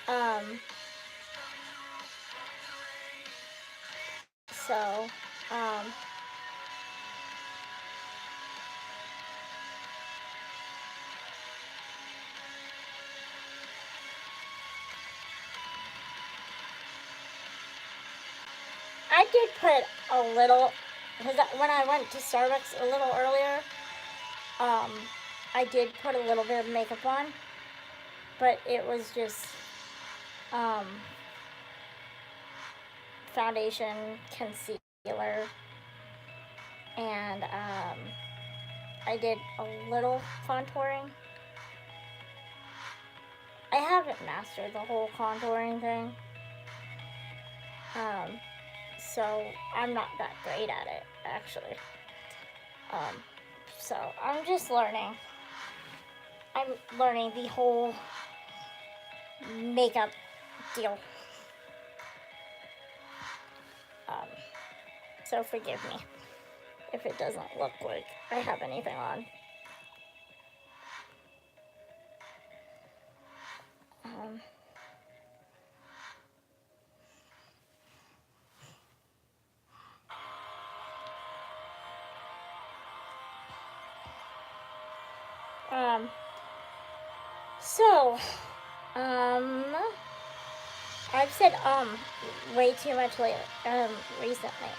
Um, so, I did put a little, because when I went to Starbucks a little earlier, um, I did put a little bit of makeup on, but it was just um, foundation, concealer, and I did a little contouring. I haven't mastered the whole contouring thing, so I'm not that great at it, actually. So I'm just learning. I'm learning the whole makeup deal. So forgive me if it doesn't look like I have anything on. So, I've said way too much recently.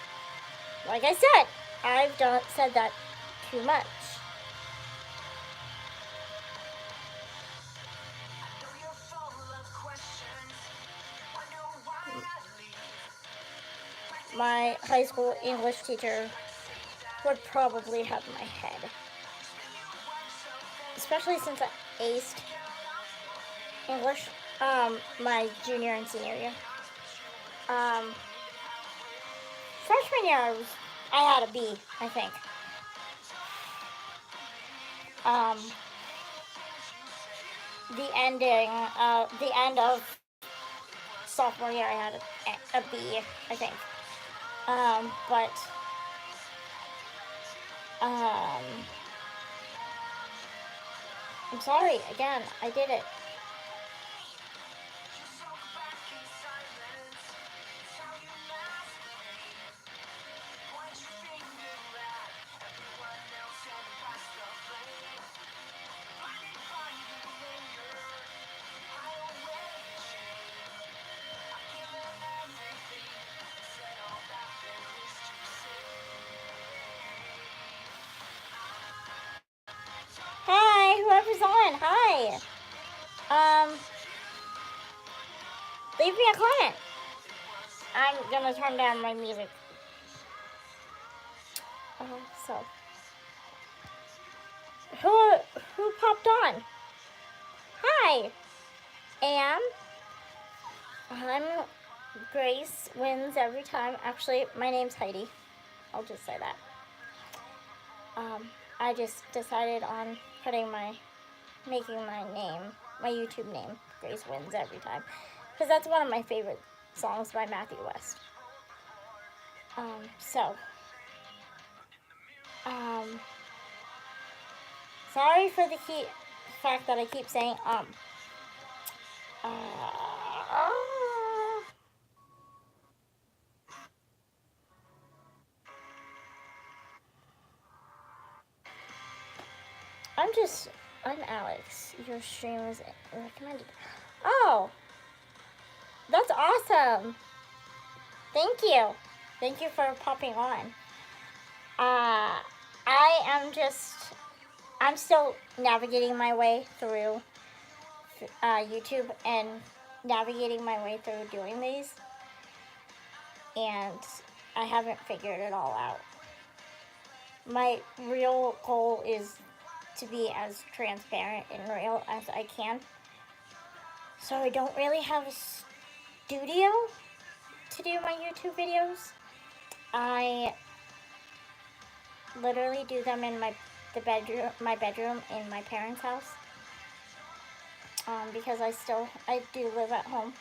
Like I said, I've said that too much. My high school English teacher would probably have my head. Especially since I aced English my junior and senior year. Freshman year I had a B, I think. The end of sophomore year I had a B, I think. But I'm sorry, again, I did it. Hi, whoever's on, hi. Leave me a comment. I'm gonna turn down my music. So, who popped on? Hi, I'm Grace Wins Every Time. Actually, my name's Heidi. I'll just say that. I just decided on making my YouTube name, Grace Wins Every Time, because that's one of my favorite songs by Matthew West. Sorry for the fact that I keep saying I'm Alex. Your stream is recommended. Oh, that's awesome. Thank you. Thank you for popping on. I'm still navigating my way through YouTube and navigating my way through doing these. And I haven't figured it all out. My real goal is to be as transparent and real as I can. So I don't really have a studio to do my YouTube videos. I literally do them in my bedroom in my parents' house. Because I do live at home.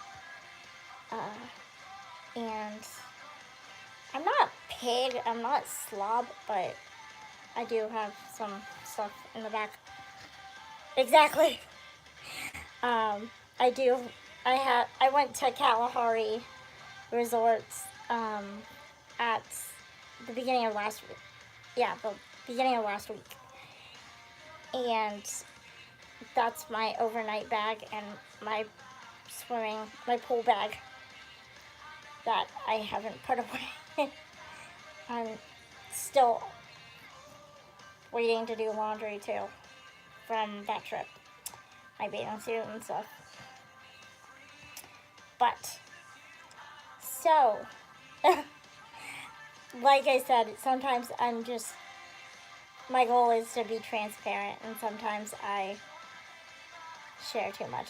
And I'm not pig, I'm not slob, but I do have some stuff in the back. Exactly. I do I went to Kalahari Resorts at the beginning of last week. Yeah, the beginning of last week. And that's my overnight bag and my my pool bag that I haven't put away. I'm still waiting to do laundry too from that trip. My bathing suit and stuff. But, so, like I said, sometimes my goal is to be transparent, and sometimes I share too much.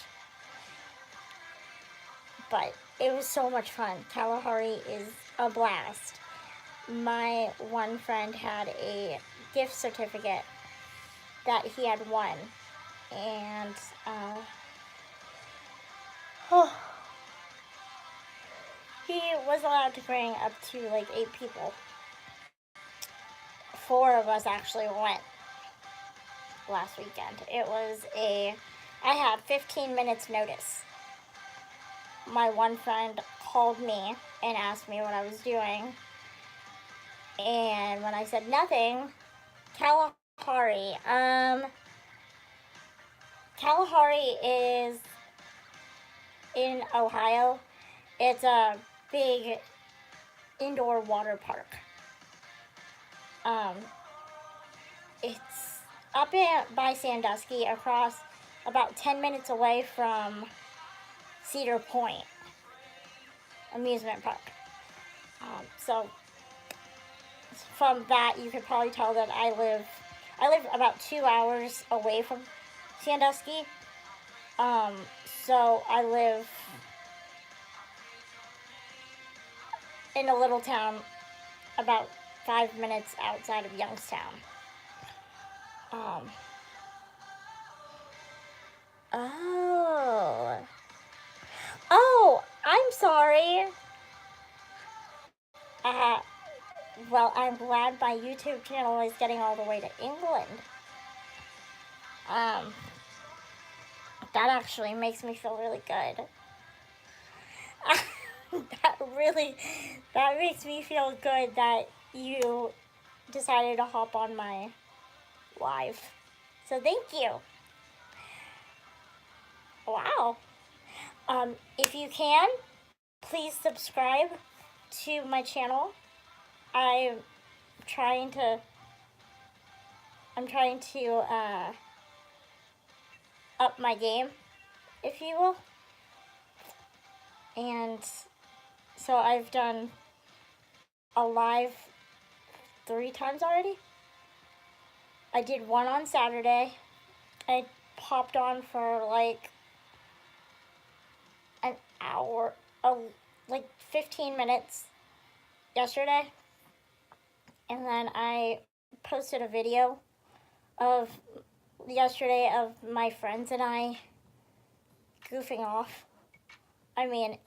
But it was so much fun. Kalahari is a blast. My one friend had a gift certificate that he had won, and he was allowed to bring up to like 8 people. 4 of us actually went last weekend. I had 15 minutes notice. My one friend called me and asked me what I was doing. And when I said nothing, Kalahari. Kalahari is in Ohio. It's a big indoor water park. It's up by Sandusky, across about 10 minutes away from Cedar Point amusement park. So from that, you could probably tell that I live about 2 hours away from Sandusky. So I live in a little town about 5 minutes outside of Youngstown. Oh, I'm sorry. Well, I'm glad my YouTube channel is getting all the way to England. That actually makes me feel really good. That makes me feel good that you decided to hop on my live. So thank you. Wow. If you can, please subscribe to my channel. I'm trying to up my game, if you will. And so I've done a live 3 times already. I did one on Saturday. I popped on for like an hour, like 15 minutes yesterday. And then I posted a video of yesterday of my friends and I goofing off. I mean,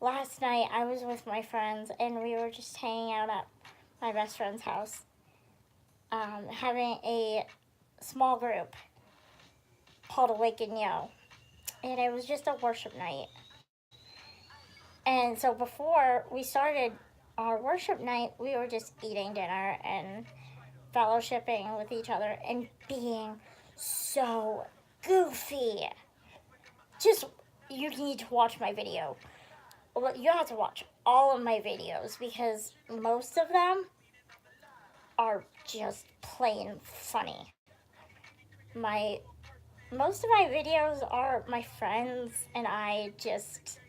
last night I was with my friends and we were just hanging out at my best friend's house, having a small group called Awaken Yo, and it was just a worship night. And so before we started our worship night, we were just eating dinner and fellowshipping with each other and being so goofy. Just, you need to watch my video. Well, you have to watch all of my videos because most of them are just plain funny. Most of my videos are my friends and I just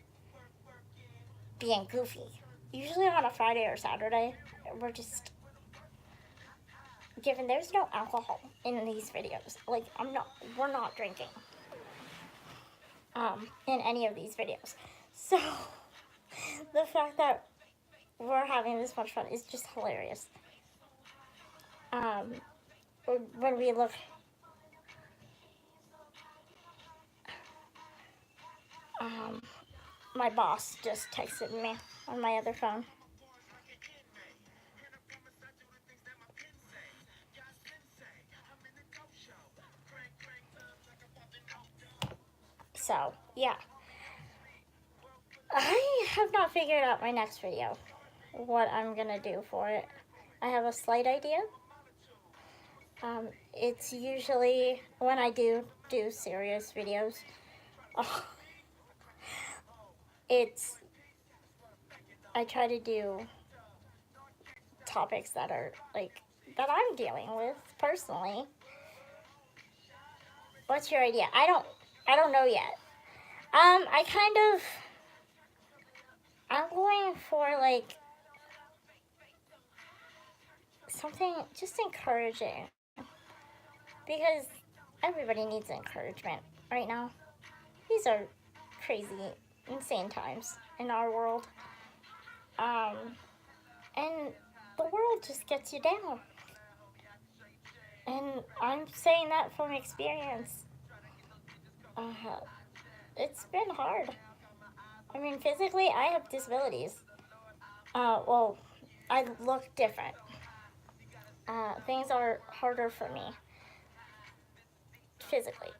being goofy. Usually on a Friday or Saturday, we're just there's no alcohol in these videos. Like, we're not drinking in any of these videos. So the fact that we're having this much fun is just hilarious. When we look, my boss just texted me on my other phone. So, yeah. I have not figured out my next video, what I'm gonna do for it. I have a slight idea. It's usually when I do serious videos, it's, I try to do topics that are like, that I'm dealing with personally. What's your idea? I don't know yet. I kind of, I'm going for like something just encouraging, because everybody needs encouragement right now. These are crazy, insane times in our world. And the world just gets you down. And I'm saying that from experience. It's been hard. I mean, physically, I have disabilities. Well, I look different. Things are harder for me physically.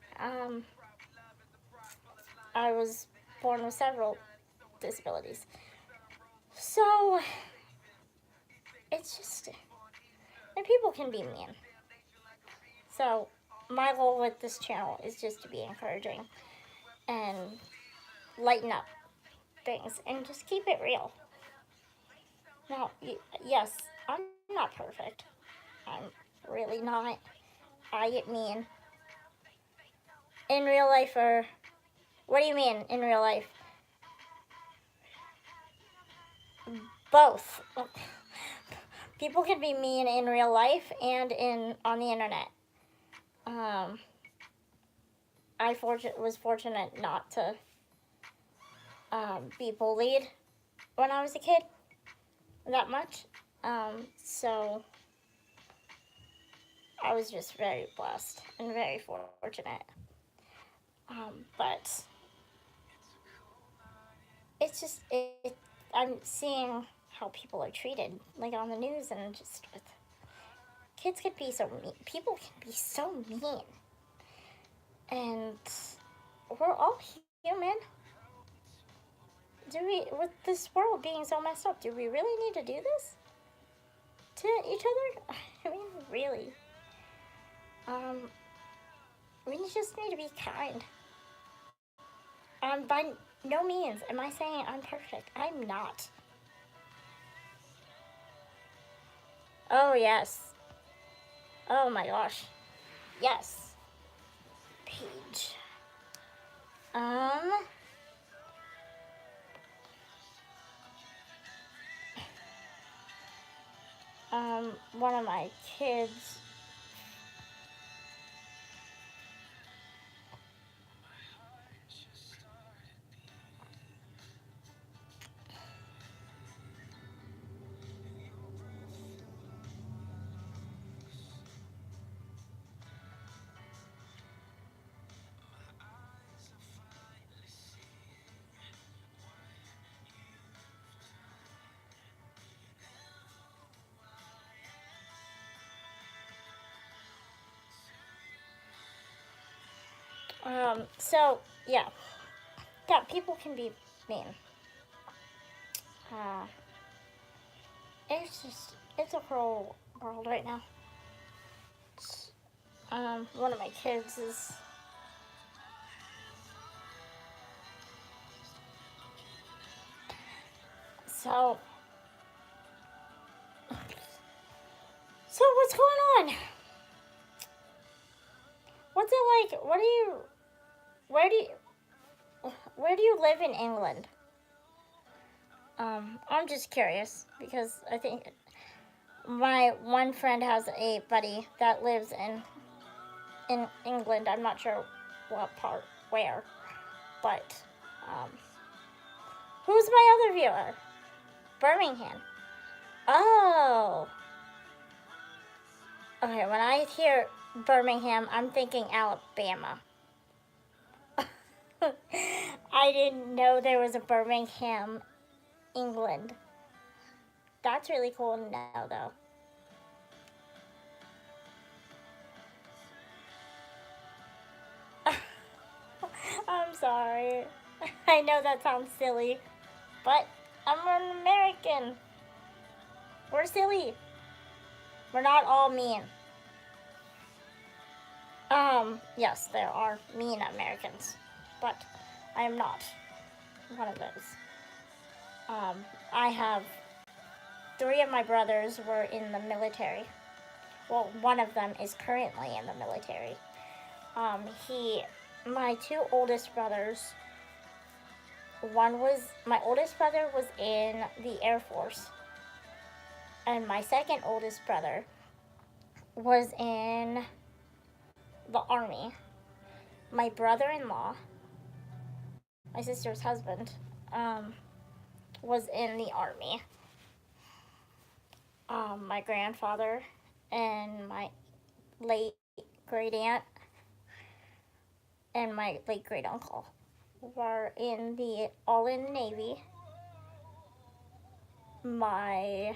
I was born with several disabilities. So, it's just, and people can be mean. So, my goal with this channel is just to be encouraging and lighten up things and just keep it real. Now, yes, I'm not perfect. I'm really not. I get mean. In real life, or what do you mean in real life? Both. People can be mean in real life and on the internet. I was fortunate not to be bullied when I was a kid that much. So I was just very blessed and very fortunate. But it's just, I'm seeing how people are treated, like on the news, and just with, kids can be so mean. People can be so mean. And we're all human. With this world being so messed up, do we really need to do this to each other? I mean, really. We just need to be kind. By no means am I saying I'm perfect. I'm not. Oh, yes. Oh, my gosh. Yes. Page. One of my kids, so, yeah. Yeah, people can be mean. It's a cruel world right now. One of my kids is, so what's going on? What's it like? Where do you live in England? I'm just curious, because I think my one friend has a buddy that lives in England. I'm not sure what part, where, but who's my other viewer? Birmingham. Oh. Okay, when I hear Birmingham, I'm thinking Alabama. I didn't know there was a Birmingham, England. That's really cool to know, though. I'm sorry. I know that sounds silly, but I'm an American. We're silly. We're not all mean. Yes, there are mean Americans, but I am not one of those. I have 3 of my brothers were in the military. Well, one of them is currently in the military. My 2 oldest brothers, my oldest brother was in the Air Force, and my second oldest brother was in the Army. My brother-in-law, my sister's husband, was in the Army. My grandfather and my late great aunt and my late great uncle were all in the Navy. My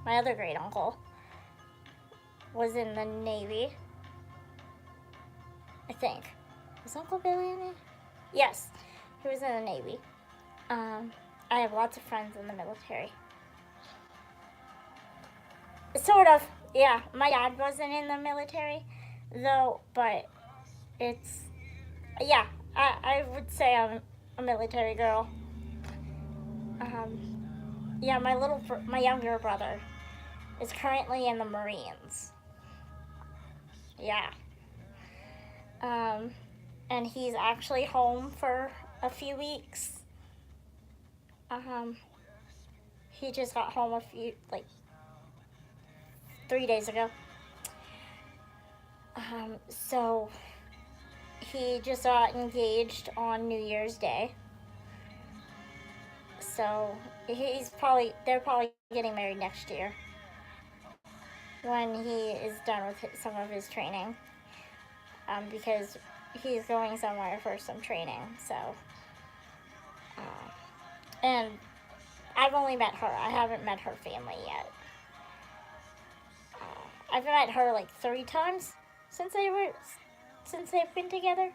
other great uncle, was in the Navy, I think. Was Uncle Billy in it? Yes, he was in the Navy. I have lots of friends in the military. Sort of, yeah. My dad wasn't in the military, though, but yeah, I would say I'm a military girl. Yeah, my younger brother is currently in the Marines. Yeah. And he's actually home for a few weeks. He just got home 3 days ago. So he just got engaged on New Year's Day. So they're probably getting married next year when he is done with some of his training. Because he's going somewhere for some training. So, and I've only met her. I haven't met her family yet. I've met her 3 times since they've been together.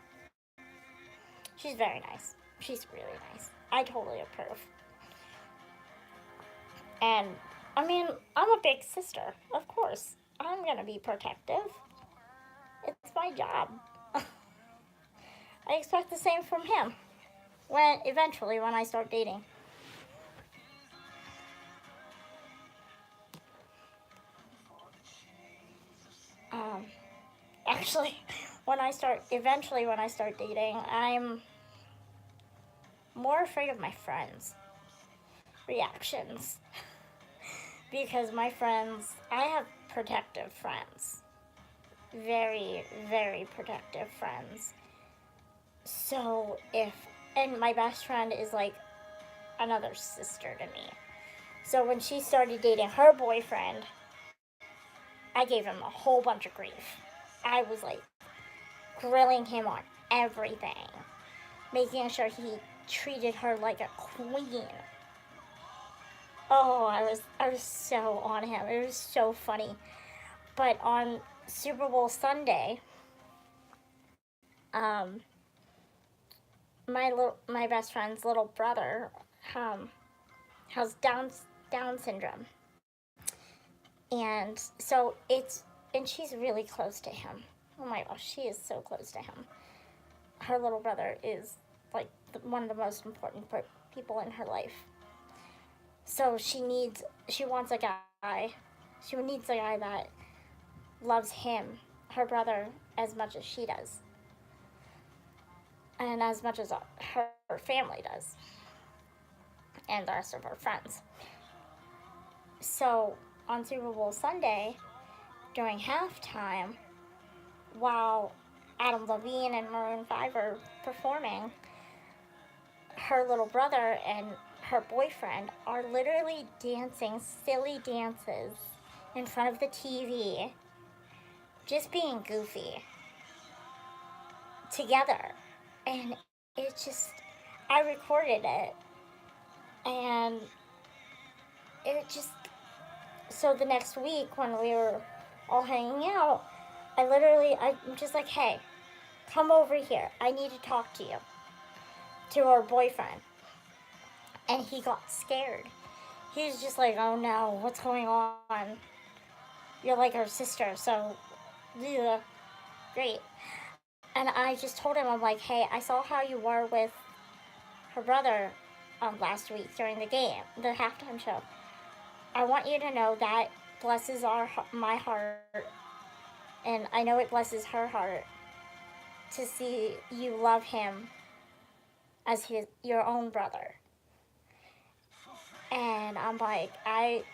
She's very nice. She's really nice. I totally approve. And I mean, I'm a big sister, of course. I'm gonna be protective. It's my job. I expect the same from him eventually when I start dating. Actually, when I start dating, I'm more afraid of my friends' reactions. Because I have protective friends. Very, very protective friends. So and my best friend is like another sister to me. So when she started dating her boyfriend, I gave him a whole bunch of grief. I was grilling him on everything, making sure he treated her like a queen. Oh, I was so on him. It was so funny. But on Super Bowl Sunday, my best friend's little brother has Down syndrome, and so and she's really close to him. Oh my gosh, she is so close to him. Her little brother is one of the most important people in her life. So she needs a guy that loves him, her brother, as much as she does. And as much as her family does. And the rest of her friends. So on Super Bowl Sunday, during halftime, while Adam Levine and Maroon 5 are performing, her little brother and her boyfriend are literally dancing silly dances in front of the TV, just being goofy together. And I recorded it, and so the next week when we were all hanging out, I'm just like, hey, come over here. I need to talk to you. To her boyfriend. And he got scared. He was just like, oh no, what's going on? You're like her sister, so, yeah, great. And I just told him, I'm like, hey, I saw how you were with her brother last week during the game, the halftime show. I want you to know that blesses my heart, and I know it blesses her heart to see you love him as your own brother. And I'm like, I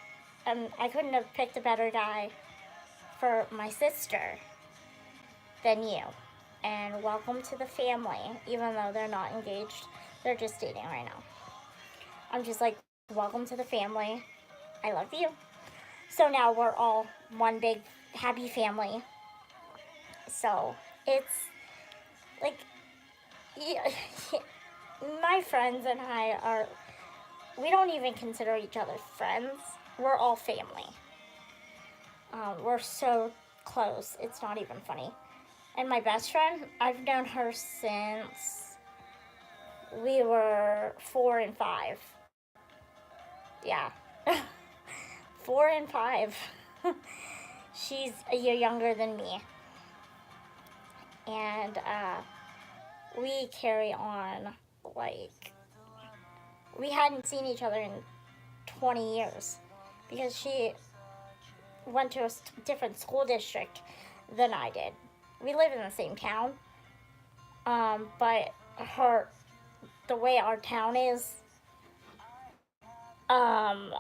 couldn't have picked a better guy for my sister than you. And welcome to the family, even though they're not engaged. They're just dating right now. I'm just like, welcome to the family. I love you. So now we're all one big happy family. So it's like, yeah, my friends and I we don't even consider each other friends. We're all family. We're so close. It's not even funny. And my best friend, I've known her since we were 4 and 5. Yeah. 4 and 5. She's a year younger than me. And we carry on like we hadn't seen each other in 20 years because she went to a different school district than I did. We live in the same town, but the way our town is, her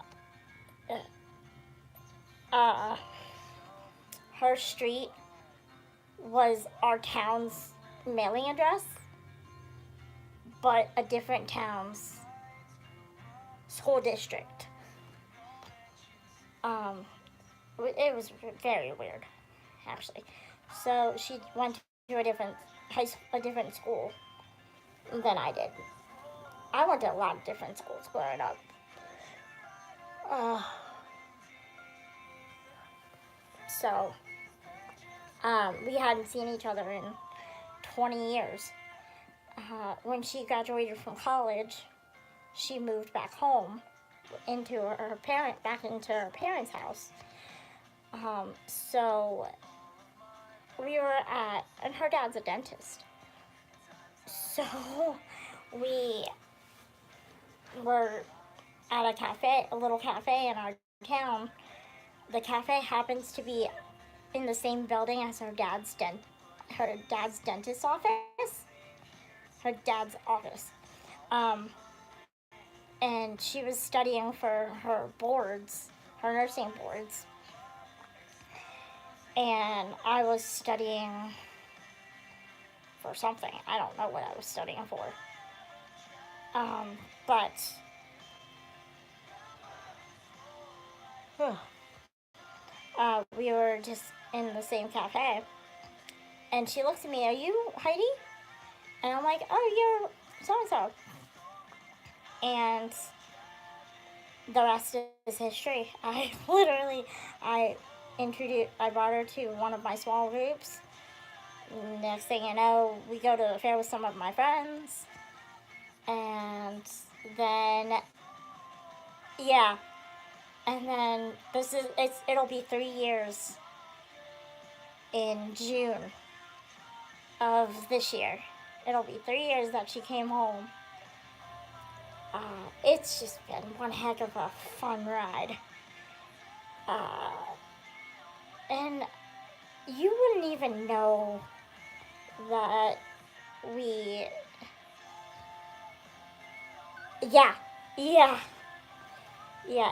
street was our town's mailing address, but a different town's school district. It was very weird, actually. So she went to a different school than I did. I went to a lot of different schools growing up. So we hadn't seen each other in 20 years. When she graduated from college, she moved back home into her parents' house. So we were and her dad's a dentist. So we were at a little cafe in our town. The cafe happens to be in the same building as her dad's dentist's office. Her dad's office. And she was studying for her nursing boards. And I was studying for something. I don't know what I was studying for. But we were just in the same cafe. And she looks at me, are you Heidi? And I'm like, oh, you're so-and-so. And the rest is history. I brought her to one of my small groups. Next thing you know, we go to the fair with some of my friends. And then, yeah. And then it'll be 3 years in June of this year. It'll be 3 years that she came home. It's just been one heck of a fun ride. And you wouldn't even know that yeah,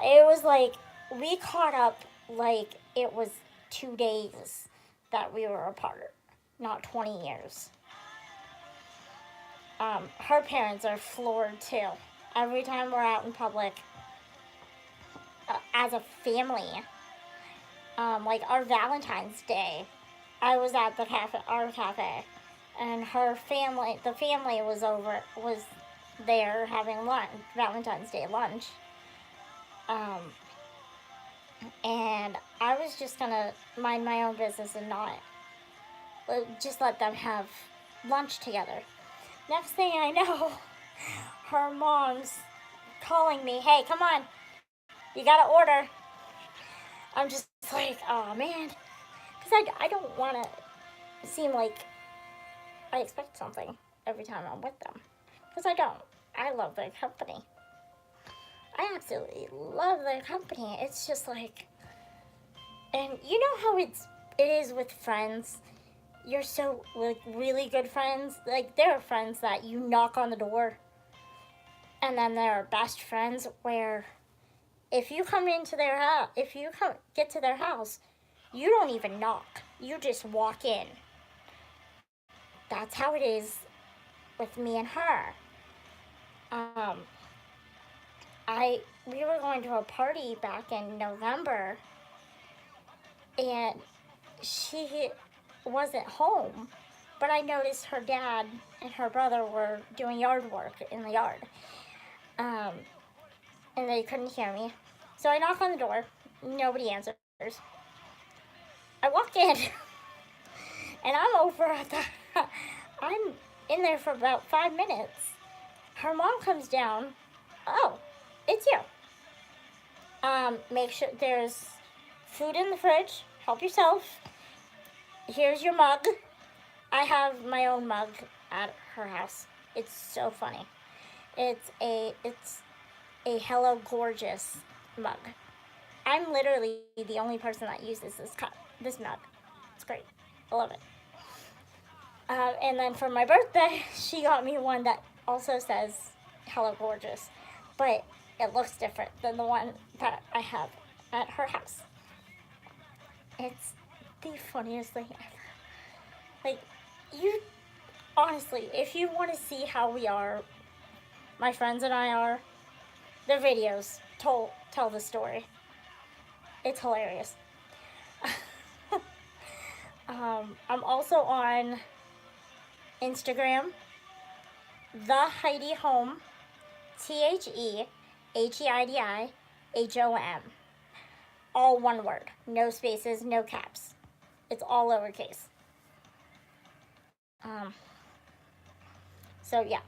it was like, we caught up like it was 2 days that we were apart, not 20 years. Her parents are floored too. Every time we're out in public, as a family, like our Valentine's Day, I was at our cafe, and the family was there having lunch, Valentine's Day lunch. And I was just gonna mind my own business and not just let them have lunch together. Next thing I know, her mom's calling me, hey, come on, you gotta order. I'm just like, oh man, because I don't want to seem like I expect something every time I'm with them, because I don't. I love their company. I absolutely love their company. It's just like, and you know how it is with friends. You're so like really good friends. Like there are friends that you knock on the door, and then there are best friends where if you come into their house, if you get to their house, you don't even knock. You just walk in. That's how it is with me and her. We were going to a party back in November, and she wasn't home, but I noticed her dad and her brother were doing yard work in the yard, and they couldn't hear me. So I knock on the door. Nobody answers. I walk in, and I'm over at the. I'm in there for about 5 minutes. Her mom comes down. Oh, it's you. Make sure there's food in the fridge. Help yourself. Here's your mug. I have my own mug at her house. It's so funny. It's a Hello Gorgeous mug. I'm literally the only person that uses this mug. It's great. I love it. And then for my birthday, she got me one that also says Hello Gorgeous, but it looks different than the one that I have at her house. It's the funniest thing ever. Like, honestly, if you want to see how we are, my friends and I are, their videos tell the story. It's hilarious. I'm also on Instagram, The Heidi Home, TheHeidihom. All one word, no spaces, no caps. It's all lowercase. So yeah,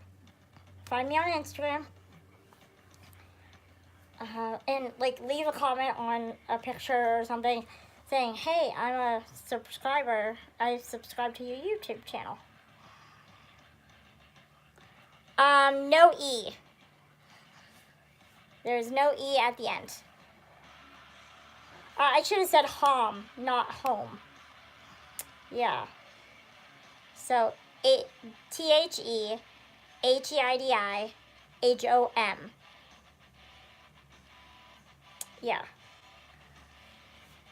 find me on Instagram, and like leave a comment on a picture or something saying, hey, I'm a subscriber. I subscribe to your YouTube channel. No E. There's no E at the end. I should have said hom, not home. Yeah. So, TheHeidihom. Yeah.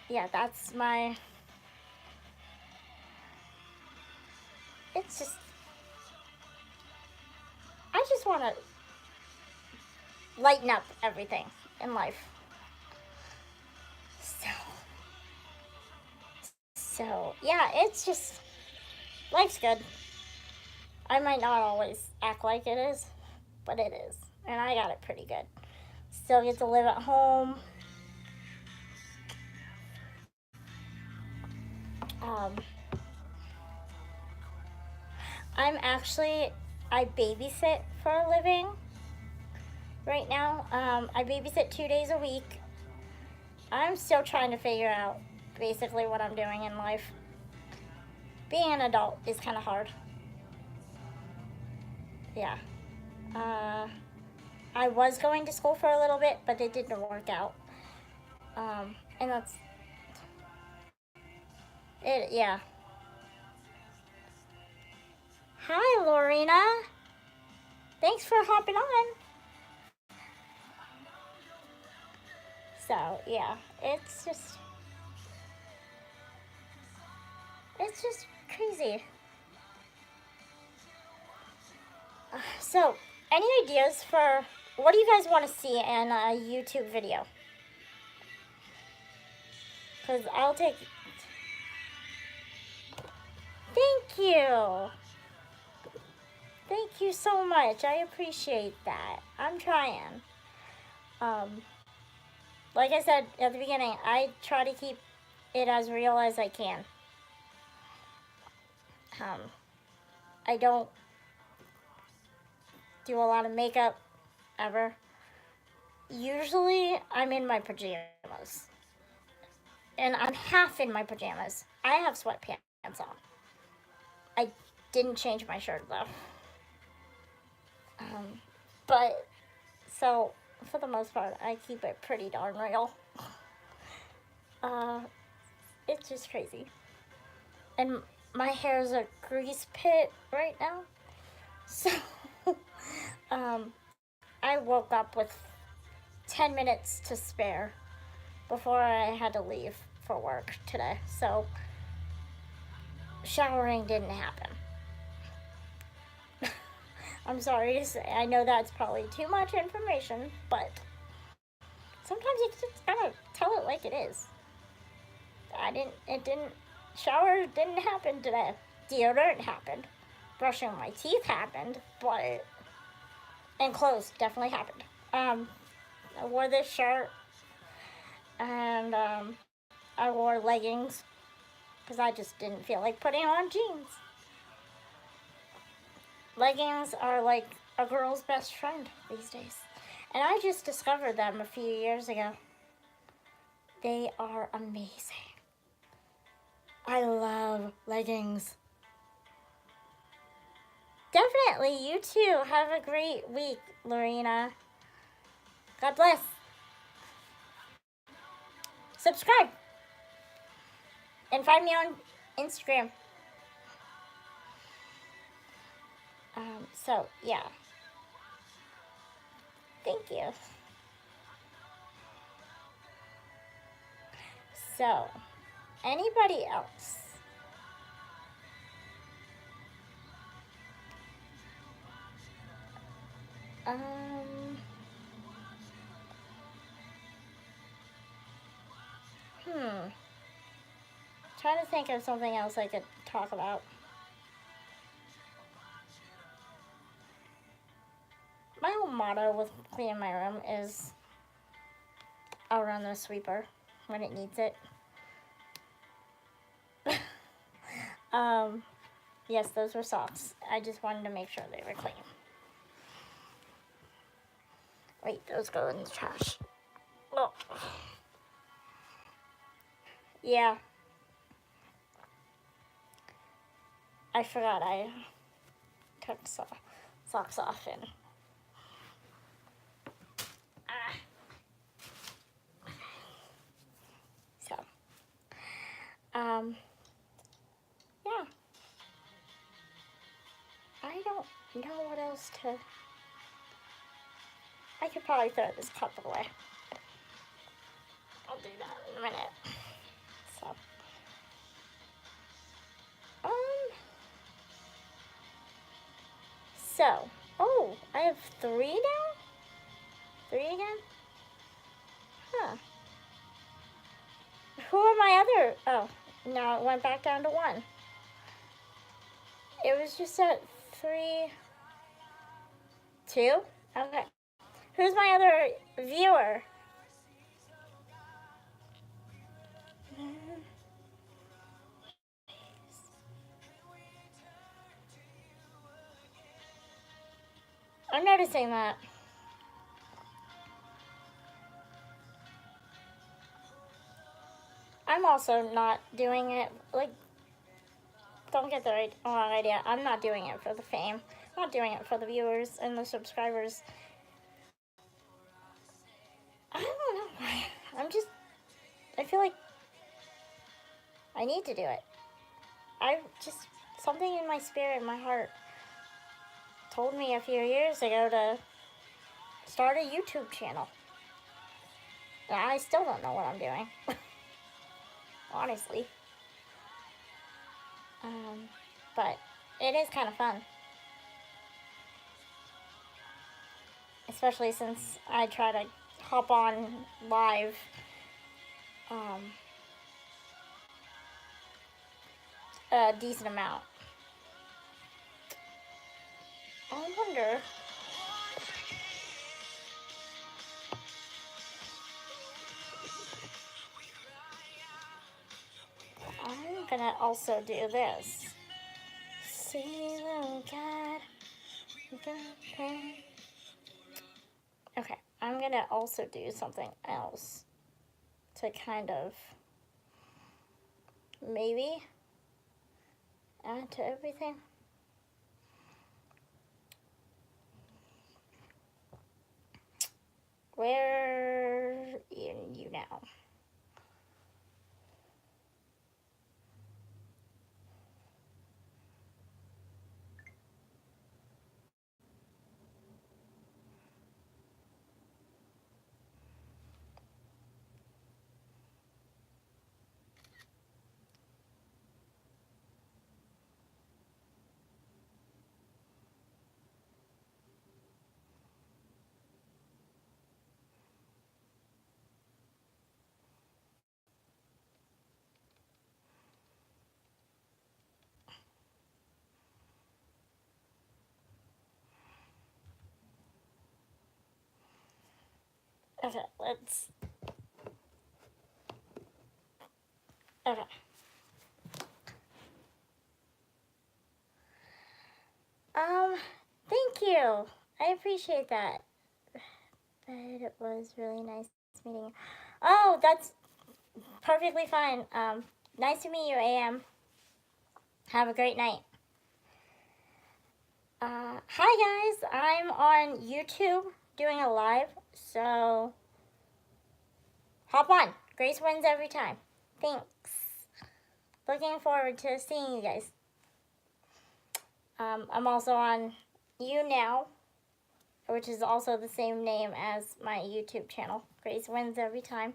Yeah, that's my... It's just... I just want to lighten up everything in life. So, yeah, it's just... Life's good. I might not always act like it is, but it is. And I got it pretty good. Still get to live at home. I babysit for a living right now. I babysit 2 days a week. I'm still trying to figure out basically what I'm doing in life. Being an adult is kind of hard. Yeah. I was going to school for a little bit, but it didn't work out. And that's it, yeah. Hi, Lorena. Thanks for hopping on. So, yeah, it's just crazy. So, any ideas for what do you guys want to see in a YouTube video? Because I'll take... Thank you. Thank you so much. I appreciate that. I'm trying. Like I said at the beginning, I try to keep it as real as I can. I don't do a lot of makeup ever. Usually I'm in my pajamas. And I'm half in my pajamas. I have sweatpants on. I didn't change my shirt though. But, so, for the most part, I keep it pretty darn real. It's just crazy. And my hair is a grease pit right now. So, I woke up with 10 minutes to spare before I had to leave for work today. So, showering didn't happen. I'm sorry to say, I know that's probably too much information, but sometimes you just gotta tell it like it is. Shower didn't happen today. Deodorant happened. Brushing my teeth happened, and clothes definitely happened. I wore this shirt, and I wore leggings, because I just didn't feel like putting on jeans. Leggings are like a girl's best friend these days. And I just discovered them a few years ago. They are amazing. I love leggings. Definitely, you too. Have a great week, Lorena. God bless. Subscribe. And find me on Instagram. So, yeah. Thank you. So, anybody else? Trying to think of something else I could talk about. My whole motto with cleaning my room is I'll run the sweeper when it needs it. Yes, those were socks. I just wanted to make sure they were clean. Wait, those go in the trash. Oh. Yeah. I forgot I took socks off and so yeah. I don't know what else to. I could probably throw this cup away. I'll do that in a minute. So, oh, I have 3 now? 3 again? Huh. Who are my other, oh, now it went back down to 1. It was just at 3, 2? Okay. Who's my other viewer? I'm noticing that. I'm also not doing it, like, don't get the wrong idea. I'm not doing it for the fame. I'm not doing it for the viewers and the subscribers. I don't know why. I feel like I need to do it. Something in my spirit, my heart, told me a few years ago to start a YouTube channel. And I still don't know what I'm doing. Honestly. But it is kind of fun. Especially since I try to hop on live a decent amount. I wonder. I'm gonna also do this. see the God. Okay, I'm gonna also do something else to kind of maybe add to everything. Where are you now? Okay, let's. Okay. Thank you. I appreciate that. But it was really nice meeting you. Oh, that's perfectly fine. Nice to meet you, AM. Have a great night. Hi guys, I'm on YouTube doing a live, so hop on. Grace wins every time. Thanks. Looking forward to seeing you guys. I'm also on YouNow, which is also the same name as my YouTube channel. Grace wins every time.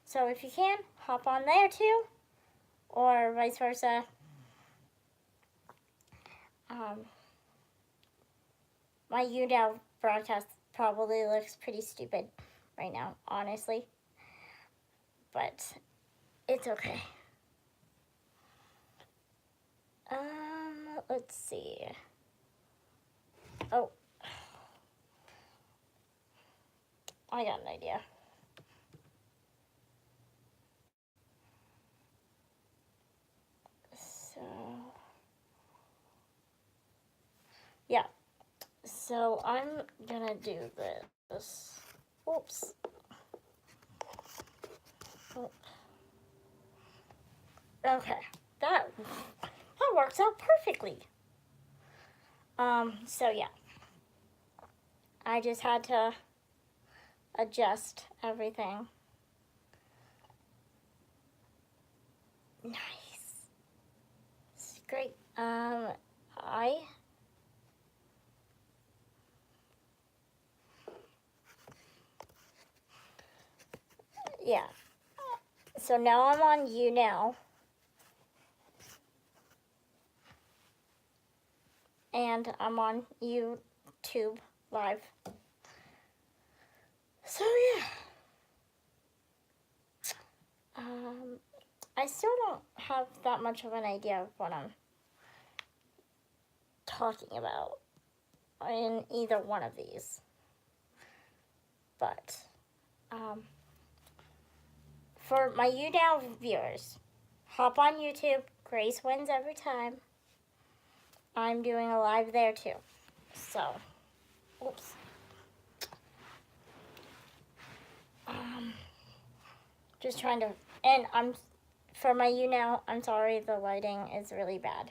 So if you can, hop on there too, or vice versa. My YouNow broadcast probably looks pretty stupid right now, honestly. But it's okay. Let's see. Oh, I got an idea. So, yeah. So I'm gonna do this. Oops. Oh. Okay, that works out perfectly. So yeah, I just had to adjust everything. Nice. It's great. Yeah. So now I'm on YouNow. And I'm on YouTube Live. So yeah. I still don't have that much of an idea of what I'm talking about in either one of these. But for my YouNow viewers, hop on YouTube. Grace wins every time. I'm doing a live there too. So, oops. Just trying to, and for my YouNow, I'm sorry, the lighting is really bad.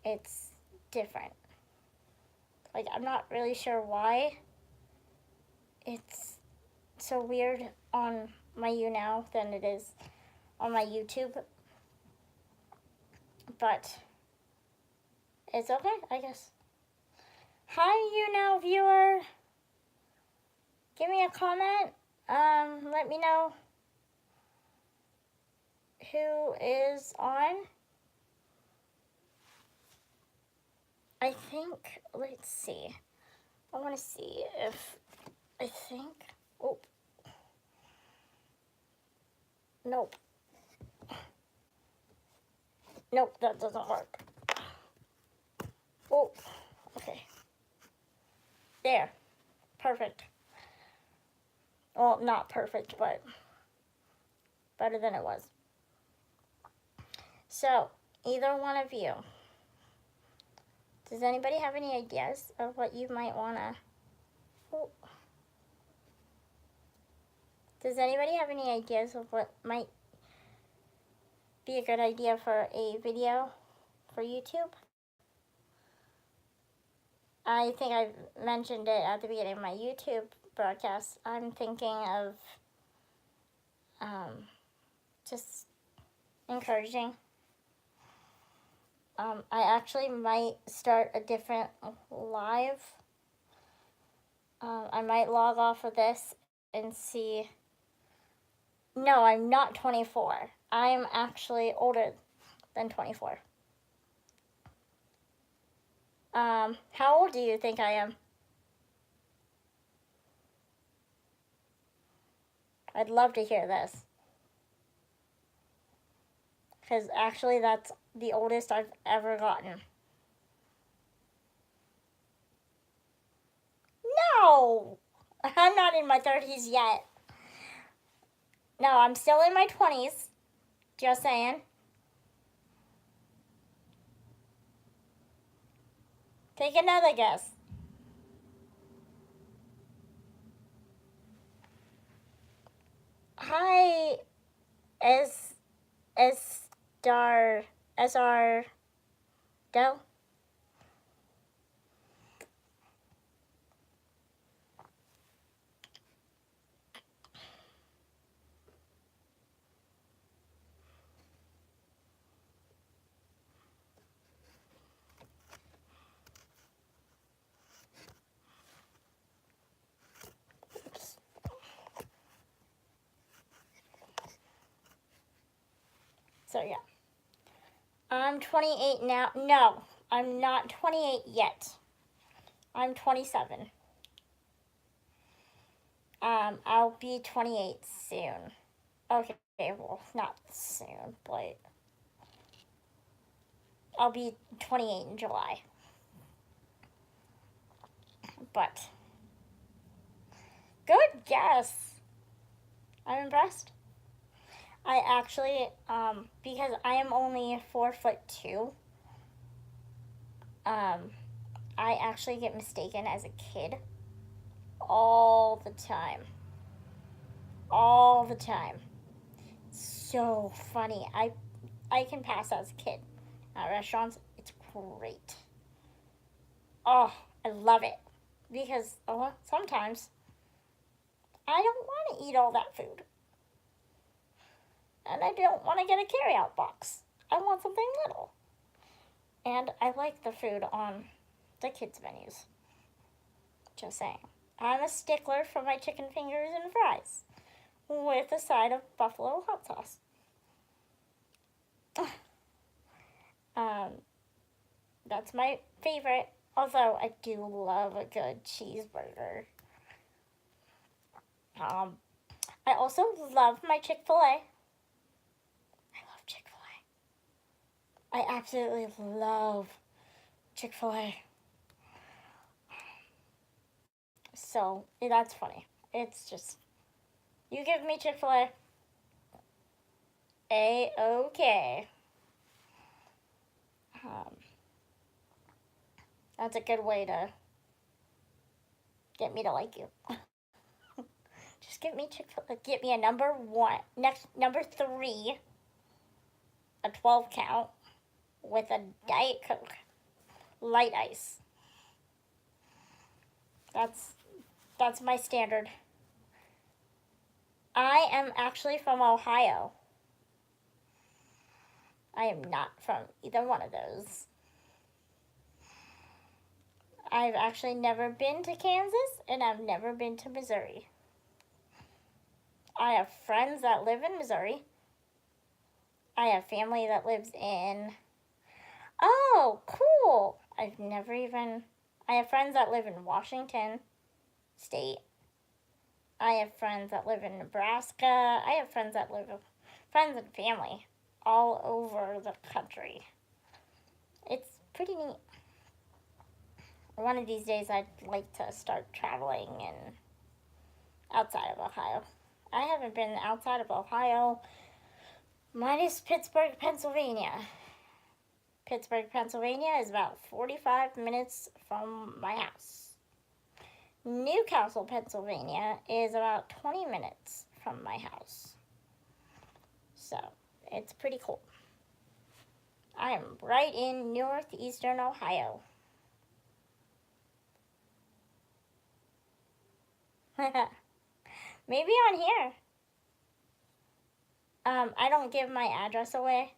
It's different. Like, I'm not really sure why it's so weird on my YouNow than it is on my YouTube. But it's okay, I guess. Hi, YouNow viewer. Give me a comment. Let me know who is on. I think, let's see. I want to see if, oh. Nope. Nope, that doesn't work. Oh, okay. There. Perfect. Well, not perfect, but better than it was. So, either one of you, Does anybody have any ideas of what you might want to... Oh. Does anybody have any ideas of what might be a good idea for a video for YouTube? I think I mentioned it at the beginning of my YouTube broadcast. I'm thinking of just encouraging. I actually might start a different live. I might log off of this and see. No, I'm not 24. I'm actually older than 24. How old do you think I am? I'd love to hear this. Because actually that's the oldest I've ever gotten. No! I'm not in my 30s yet. No, I'm still in my 20s. Just saying. Take another guess. Hi, SR Del. So yeah. I'm 28 now. No, I'm not 28 yet. I'm 27. I'll be 28 soon. Okay, well, not soon, but I'll be 28 in July. But good guess. I'm impressed. I actually, because I am only 4'2", I actually get mistaken as a kid all the time. All the time. So funny. I can pass as a kid at restaurants. It's great. Oh, I love it. Because sometimes I don't want to eat all that food. And I don't want to get a carry-out box. I want something little. And I like the food on the kids' menus. Just saying. I'm a stickler for my chicken fingers and fries with a side of buffalo hot sauce. That's my favorite. Although I do love a good cheeseburger. I also love my Chick-fil-A. I love Chick-fil-A. I absolutely love Chick-fil-A. So that's funny. It's just, you give me Chick-fil-A, A-okay. That's a good way to get me to like you. Just give me Chick-fil-A. Get me a number 3, a 12 count with a Diet Coke, light ice. That's my standard. I am actually from Ohio. I am not from either one of those. I've actually never been to Kansas, and I've never been to Missouri. I have friends that live in Missouri. I have family that lives in... Oh, cool! I have friends that live in Washington State. I have friends that live in Nebraska. I have friends and family all over the country. It's pretty neat. One of these days I'd like to start traveling and outside of Ohio. I haven't been outside of Ohio minus Pittsburgh, Pennsylvania. Pittsburgh, Pennsylvania is about 45 minutes from my house. Newcastle, Pennsylvania is about 20 minutes from my house. So, it's pretty cool. I am right in northeastern Ohio. Maybe on here. I don't give my address away.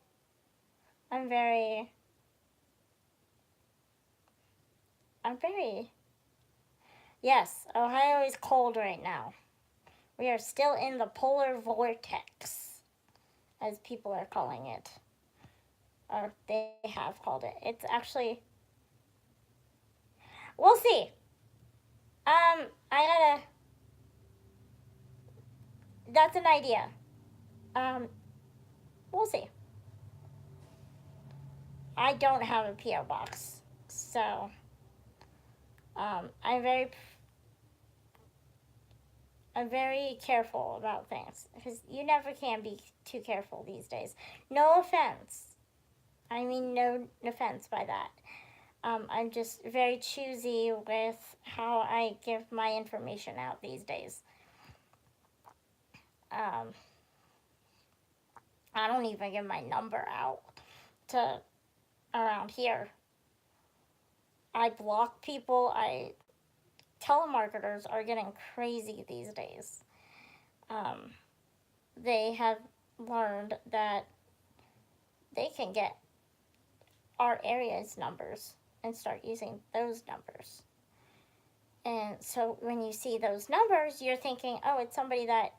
Yes, Ohio is cold right now. We are still in the polar vortex, as people are calling it. Or they have called it. It's actually, we'll see. That's an idea. We'll see. I don't have a P.O. box, so I'm very careful about things because you never can be too careful these days. No offense. I mean, no offense by that. I'm just very choosy with how I give my information out these days. I don't even give my number out to around here. I block people. Telemarketers are getting crazy these days. They have learned that they can get our area's numbers and start using those numbers. And so when you see those numbers, you're thinking, oh, it's somebody that...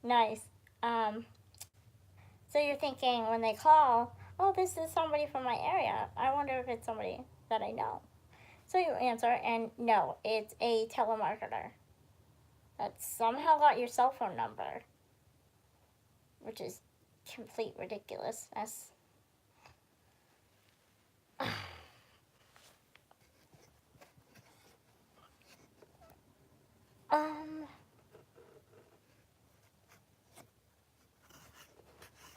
Nice. So you're thinking when they call, oh, this is somebody from my area. I wonder if it's somebody that I know. So you answer, and no, it's a telemarketer that somehow got your cell phone number, which is complete ridiculousness.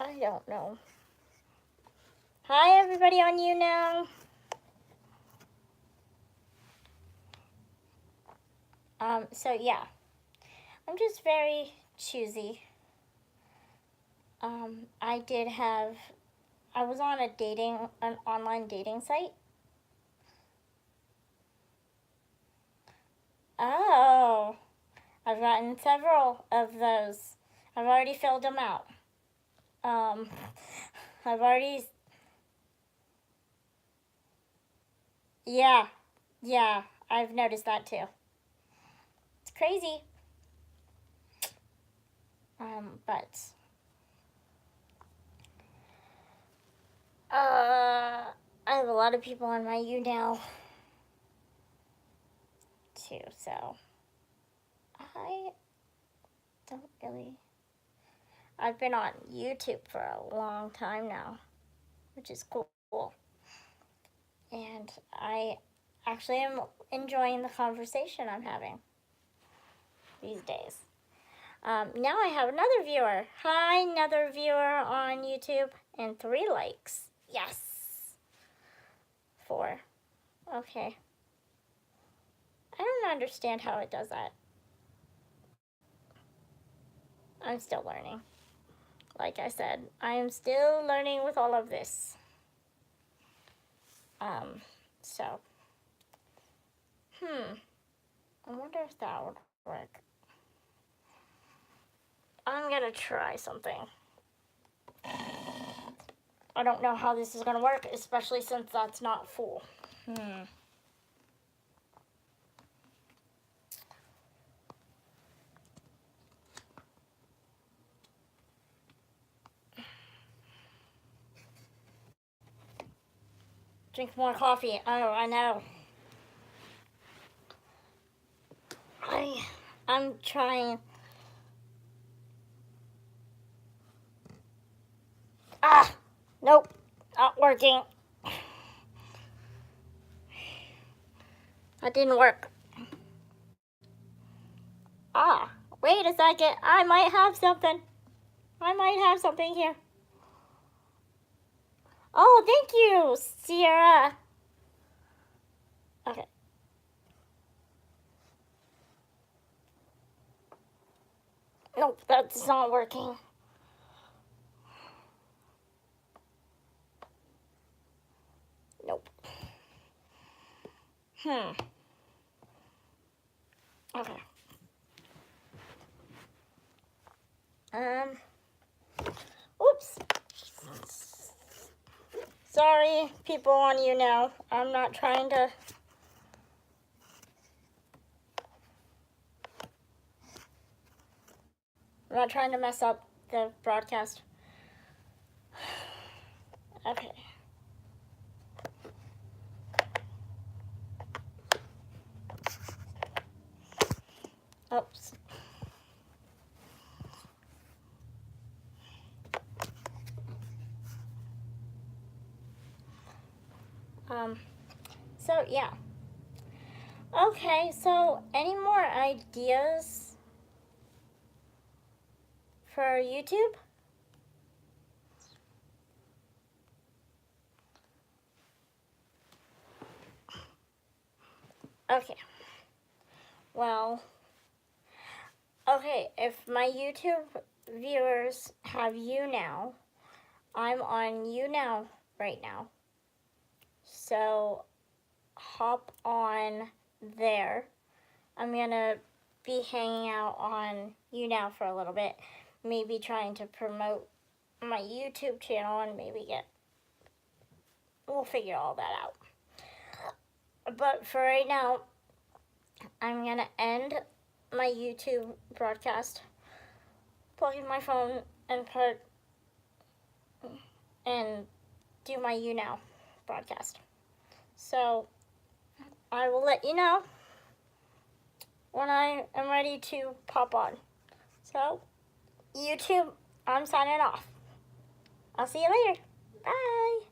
I don't know. Hi, everybody on YouNow. So yeah, I'm just very choosy. I was on an online dating site. Oh, I've gotten several of those. I've already filled them out. Yeah, I've noticed that too. It's crazy. But I have a lot of people on my YouNow too, so I don't really... I've been on YouTube for a long time now, which is cool. And I actually am enjoying the conversation I'm having these days. Now I have another viewer. Hi, another viewer on YouTube. And 3 likes. Yes. 4. Okay. I don't understand how it does that. I'm still learning. Like I said, I am still learning with all of this. So. I wonder if that would work. I'm gonna try something. I don't know how this is gonna work, especially since that's not full. Drink more coffee. Oh, I know. I'm trying. Nope, not working. That didn't work. Wait a second, I might have something. I might have something here. Oh, thank you, Sierra. Okay. Nope, that's not working. Nope. Okay. Oops. Sorry, people on YouNow. I'm not trying to... I'm not trying to mess up the broadcast. Okay. Oops. So yeah. Okay, so any more ideas for YouTube? Okay. Well, okay, if my YouTube viewers have YouNow, I'm on YouNow right now. So hop on there. I'm gonna be hanging out on YouNow for a little bit, maybe trying to promote my YouTube channel and maybe we'll figure all that out. But for right now, I'm gonna end my YouTube broadcast, plug in my phone and do my YouNow broadcast. So I will let you know when I am ready to pop on. So YouTube, I'm signing off. I'll see you later. Bye.